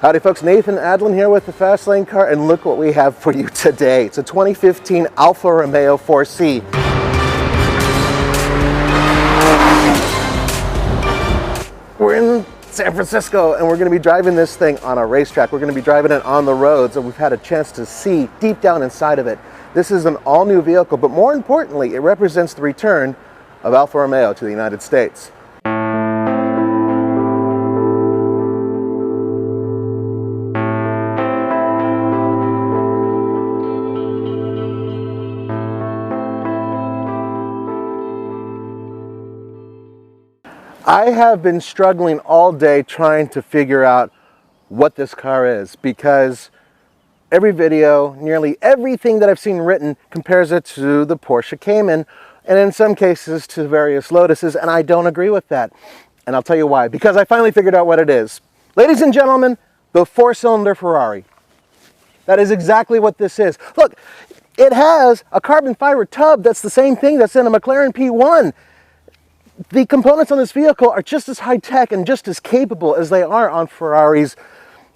Howdy folks, Nathan Adlin here with the Fast Lane Car, and look what we have for you today. It's a 2015 Alfa Romeo 4C. We're in San Francisco and we're going to be driving this thing on a racetrack. We're going to be driving it on the roads, and we've had a chance to see deep down inside of it. This is an all-new vehicle, but more importantly, it represents the return of Alfa Romeo to the United States. I have been struggling all day trying to figure out what this car is, because every video, nearly everything that I've seen written compares it to the Porsche Cayman, and in some cases to various Lotuses, and I don't agree with that. And I'll tell you why. Because I finally figured out what it is. Ladies and gentlemen, the four-cylinder Ferrari. That is exactly what this is. Look, it has a carbon fiber tub that's the same thing that's in a McLaren P1. The components on this vehicle are just as high-tech and just as capable as they are on Ferraris,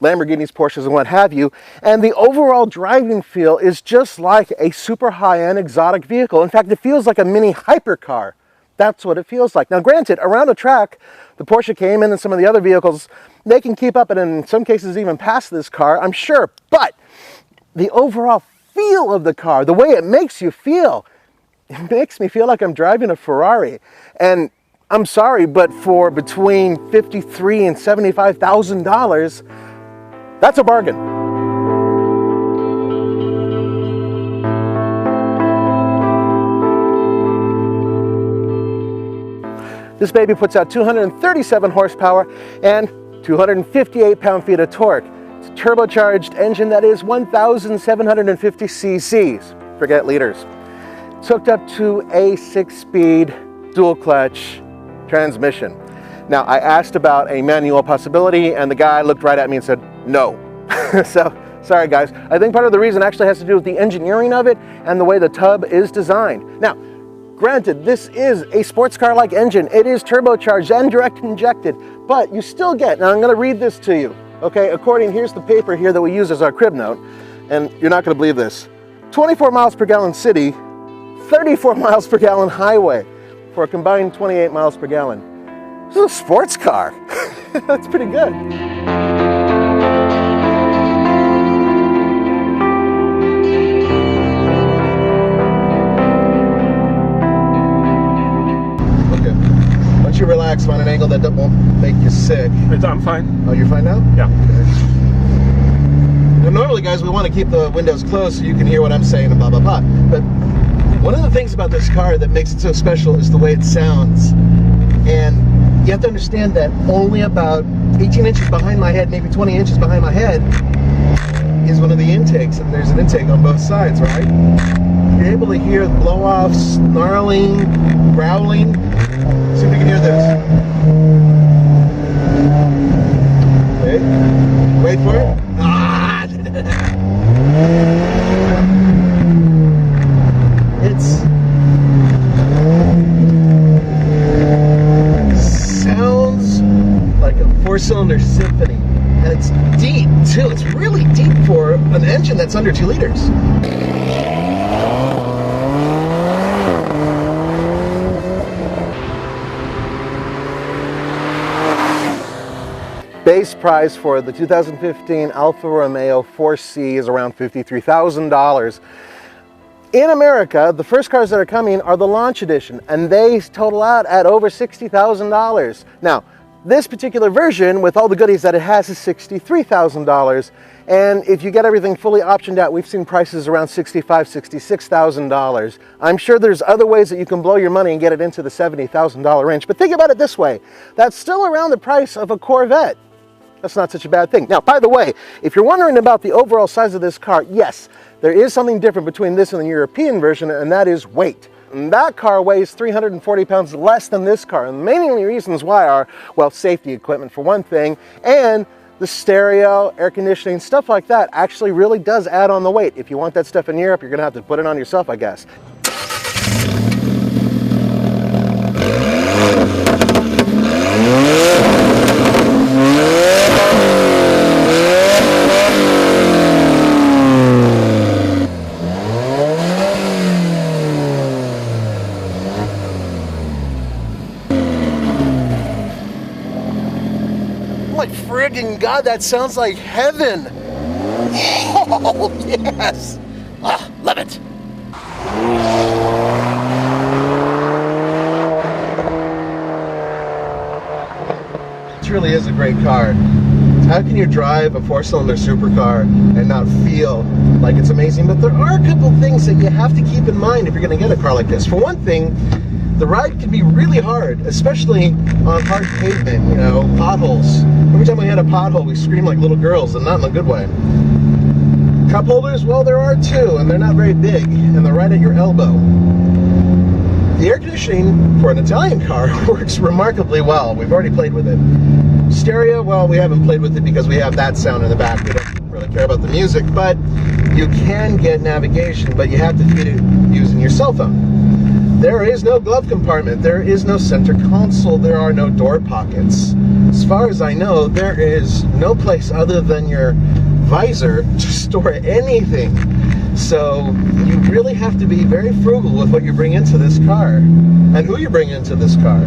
Lamborghinis, Porsches, and what have you. And the overall driving feel is just like a super high-end exotic vehicle. In fact, it feels like a mini hypercar. That's what it feels like. Now, granted, around a track, the Porsche Cayman and some of the other vehicles, they can keep up and in some cases even pass this car, I'm sure. But the overall feel of the car, the way it makes you feel, it makes me feel like I'm driving a Ferrari. And I'm sorry, but for between $53,000 and $75,000, that's a bargain. This baby puts out 237 horsepower and 258 pound-feet of torque. It's a turbocharged engine that is 1,750 cc's. Forget liters. It's hooked up to a 6-speed dual-clutch transmission. Now, I asked about a manual possibility, and the guy looked right at me and said, no. So, sorry guys. I think part of the reason actually has to do with the engineering of it and the way the tub is designed. Now, granted, this is a sports car-like engine. It is turbocharged and direct injected, but you still get, now I'm going to read this to you, okay? Here's the paper here that we use as our crib note, and you're not going to believe this. 24 miles per gallon city, 34 miles per gallon highway, for a combined 28 miles per gallon. This is a sports car. That's pretty good. Okay. Once you relax, find an angle that won't make you sick. I'm fine. Oh, you're fine now? Yeah. Okay. Now, normally, guys, we want to keep the windows closed so you can hear what I'm saying and blah, blah, blah. But one of the things about this car that makes it so special is the way it sounds. And you have to understand that only about 18 inches behind my head, maybe 20 inches behind my head, is one of the intakes. And there's an intake on both sides, right? You're able to hear blow-off, snarling, growling. See if you can hear this. Okay. Wait for it. Sounds like a four-cylinder symphony, and it's deep too. It's really deep for an engine that's under 2 liters. Base price for the 2015 Alfa Romeo 4C is around $53,000. In America, the first cars that are coming are the launch edition, and they total out at over $60,000. Now, this particular version, with all the goodies that it has, is $63,000. And if you get everything fully optioned out, we've seen prices around $65,000, $66,000. I'm sure there's other ways that you can blow your money and get it into the $70,000 range. But think about it this way. That's still around the price of a Corvette. That's not such a bad thing. Now, by the way, if you're wondering about the overall size of this car, yes, there is something different between this and the European version, and that is weight. And that car weighs 340 pounds less than this car. And the main reasons why are, well, safety equipment for one thing, and the stereo, air conditioning, stuff like that actually really does add on the weight. If you want that stuff in Europe, you're going to have to put it on yourself, I guess. friggin' God, that sounds like heaven. Oh, yes. Ah, love it. It really is a great car. How can you drive a 4-cylinder supercar and not feel like it's amazing? But there are a couple things that you have to keep in mind if you're going to get a car like this. For one thing, the ride can be really hard, especially on hard pavement, you know, potholes. Every time we had a pothole, we screamed like little girls, and not in a good way. Cup holders, well, there are two, and they're not very big, and they're right at your elbow. The air conditioning for an Italian car works remarkably well. We've already played with it. Stereo, well, we haven't played with it because we have that sound in the back. We don't really care about the music, but you can get navigation, but you have to feed it using your cell phone. There is no glove compartment. There is no center console. There are no door pockets. As far as I know, there is no place other than your visor to store anything. So you really have to be very frugal with what you bring into this car and who you bring into this car.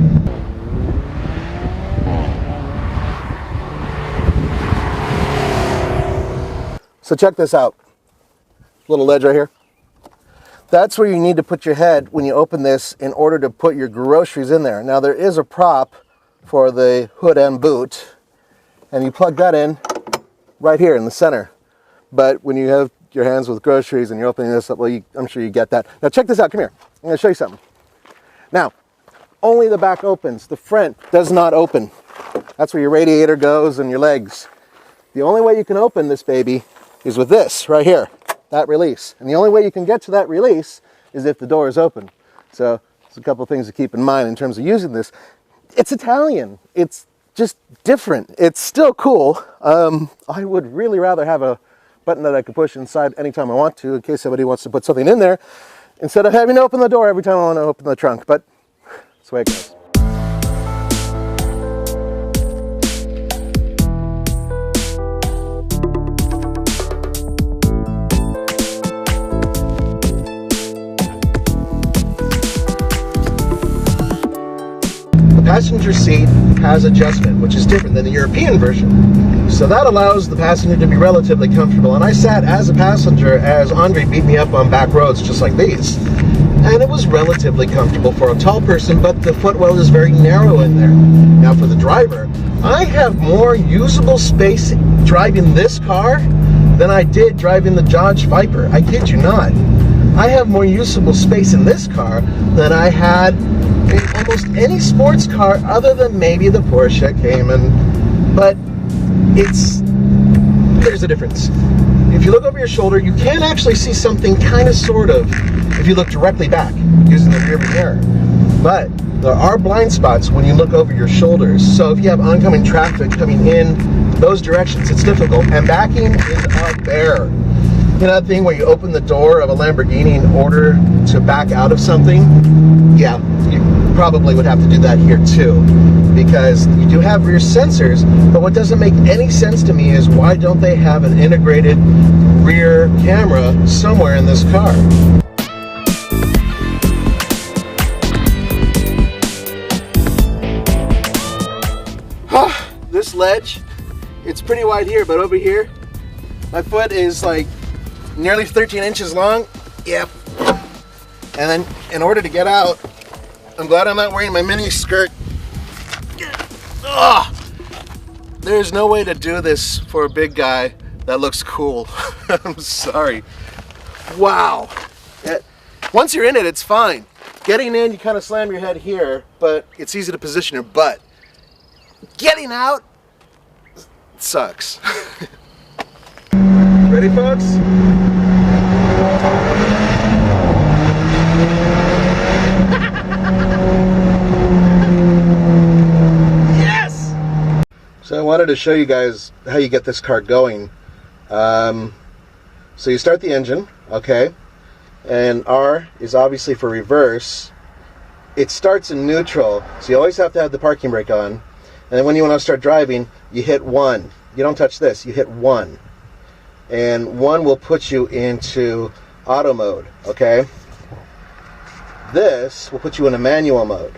So check this out. Little ledge right here. That's where you need to put your head when you open this in order to put your groceries in there. Now there is a prop for the hood and boot, and you plug that in right here in the center. But when you have your hands with groceries and you're opening this up, well, I'm sure you get that. Now check this out, come here. I'm gonna show you something. Now, only the back opens. The front does not open. That's where your radiator goes and your legs. The only way you can open this baby is with this right here, that release. And the only way you can get to that release is if the door is open. So there's a couple of things to keep in mind in terms of using this. It's Italian. It's just different. It's still cool. I would really rather have a button that I can push inside anytime I want to in case somebody wants to put something in there instead of having to open the door every time I want to open the trunk. But that's the way it goes. Passenger seat has adjustment, which is different than the European version. So that allows the passenger to be relatively comfortable. And I sat as a passenger as Andre beat me up on back roads just like these. And it was relatively comfortable for a tall person, but the footwell is very narrow in there. Now for the driver, I have more usable space driving this car than I did driving the Dodge Viper. I kid you not. I have more usable space in this car than I had in almost any sports car other than maybe the Porsche Cayman. But there's a difference. If you look over your shoulder, you can actually see something kind of sort of if you look directly back using the rear view mirror. But there are blind spots when you look over your shoulders. So if you have oncoming traffic coming in those directions, it's difficult. And backing is a bear. You know that thing where you open the door of a Lamborghini in order to back out of something? Yeah, you probably would have to do that here too, because you do have rear sensors, but what doesn't make any sense to me is why don't they have an integrated rear camera somewhere in this car? This ledge, it's pretty wide here, but over here, my foot is like nearly 13 inches long. Yep. And then in order to get out, I'm glad I'm not wearing my mini skirt. Oh, there's no way to do this for a big guy that looks cool. I'm sorry. Wow. Once you're in it, it's fine. Getting in, you kind of slam your head here, but it's easy to position your butt. Getting out sucks. Ready, folks? Yes! So I wanted to show you guys how you get this car going. So you start the engine, okay, and R is obviously for reverse. It starts in neutral, so you always have to have the parking brake on. And then when you want to start driving, you hit 1. You don't touch this, you hit 1. And 1 will put you into auto mode, okay? This will put you in a manual mode.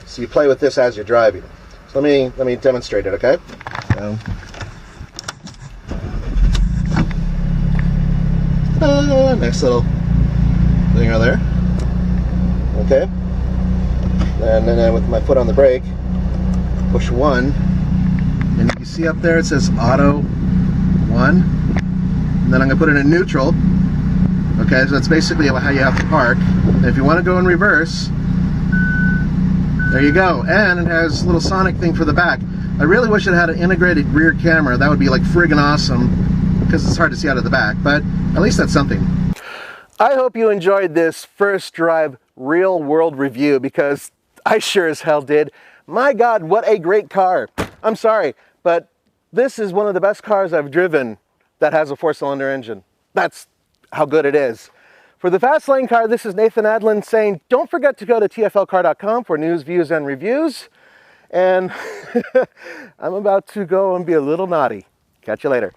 So you play with this as you're driving. So let me demonstrate it, okay? So Nice little thing right there. Okay. And then with my foot on the brake, push 1. And you see up there it says auto 1. And then I'm going to put it in neutral. Okay, so that's basically how you have to park. And if you want to go in reverse, there you go. And it has a little sonic thing for the back. I really wish it had an integrated rear camera. That would be like friggin' awesome, because it's hard to see out of the back, but at least that's something. I hope you enjoyed this first drive real world review, because I sure as hell did. My God, what a great car. I'm sorry, but this is one of the best cars I've driven that has a 4-cylinder engine. That's how good it is. For the Fast Lane Car, this is Nathan Adlin saying, don't forget to go to tflcar.com for news, views, and reviews. And I'm about to go and be a little naughty. Catch you later.